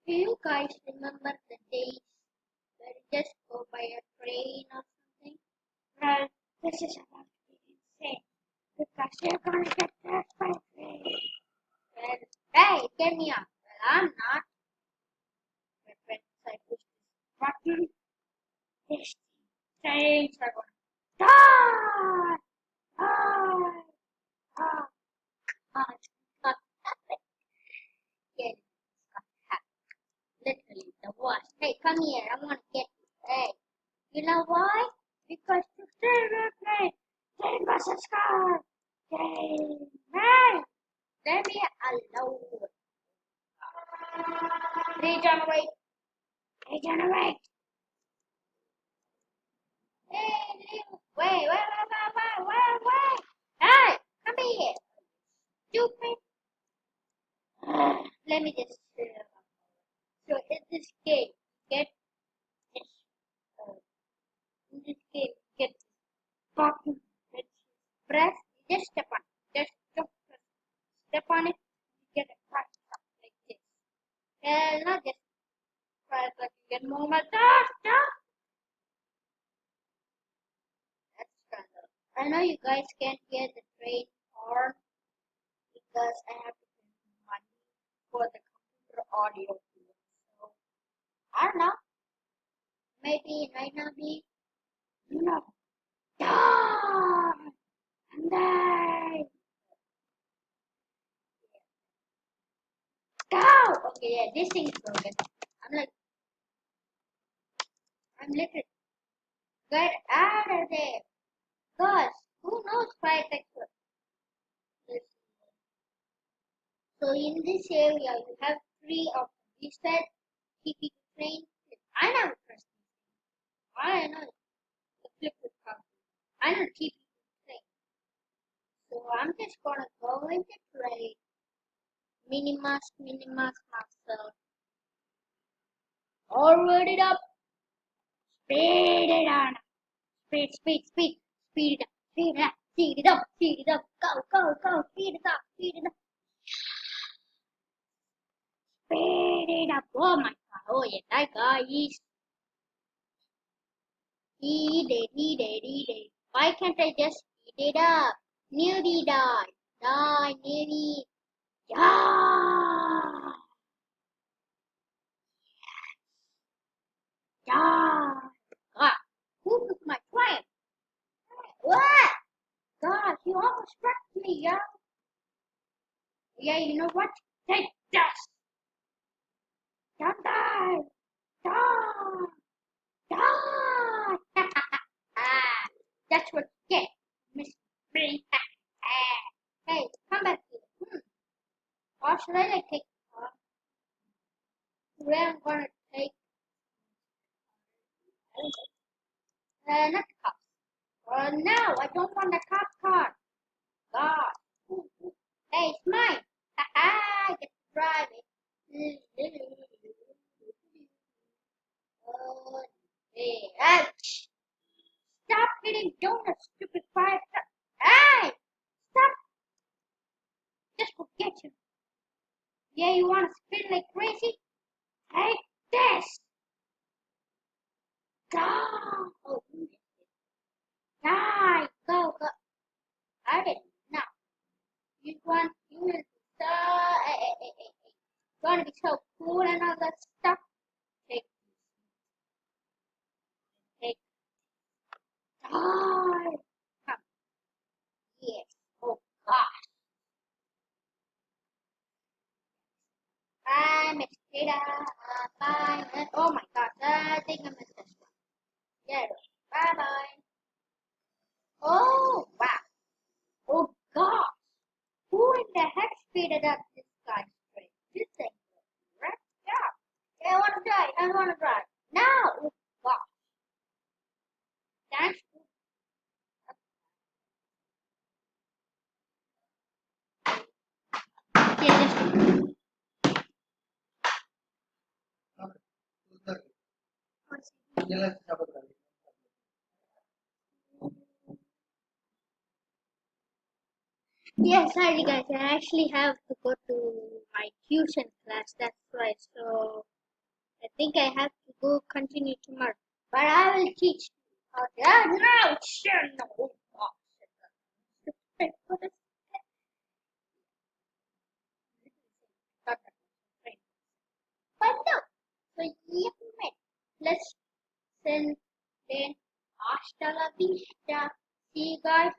Do you guys remember the days where you just go by a train or something? Well, this is about to be insane because you're gonna get hurt by a train. Well, hey, get me up. Well, I'm not. But when I push this button, these trains are gonna die! Die! Die! Oh, it's not happening. Yeah, it's not happening. Literally the worst. Hey, come here. I want to get you. Hey, you know why? Because to save a plane, train was a scar. Train, hey, let me alone. Regenerate, regenerate. Hey, wait. Hey, come here. Stupid. Let me just. So in this game, get this. Uh, in this game, get this button. Let's press. Just step on. Just step on it. You get a price like this. Not just price, but you get more. That's kind of. I know you guys can't hear the train horn because I have to pay money for the computer audio. So I don't know. Maybe it might not be. No. Die! And die! Go! Okay, yeah, this thing is broken. I'm literally get out of there. Cause who knows fire texture? So in this area you have three of you said TP train. I never pressed it. I know the flip would come. I know TP train. So I'm just gonna go in the train. Minimas myself. Forward it up. Speed it on. Speed it up. Speed it up. Go. Speed it up. Speed it up. Oh my god. Oh yeah, that guy is. He did. Why can't I just speed it up? Newbie die. Die, newbie. Die. Die. God. Who took my train? What? God, you almost wrecked me, yo. Yeah, you know what? Take this. Don't die. Die. Die. That's what you get, Miss Brain. Hey, come back here. Or should I take the car? Today I'm gonna take not the cops. No, I don't want the cop car. God. Hey, it's mine. I get to drive it. Oh, hey, ouch. Stop hitting donuts, stupid fire truck. Hey! Stop! Just forget you. Yeah, you wanna spin like crazy? Take this! Go! Oh, die! Go! I didn't. Now, you will be so, gonna be so cool and all that stuff. Take, take, die! Come, yes. Oh, gosh. Bye, Miss Tita. Bye. Oh my gosh, I think I missed this one. Yeah, bye-bye. Oh, wow. Oh, gosh. Who in the heck speeded up this guy's train? This thing is wrecked up. Yeah, I wanna drive. No! Oh, gosh. Thanks. Yeah, yeah, sorry guys, I actually have to go to my tuition class, that's right. So I think I have to go continue tomorrow. But I will teach you how to. Ah, no, sure, no. Oh, shit. But no. So, yeah, man. Let's send then hasta la vista. See you guys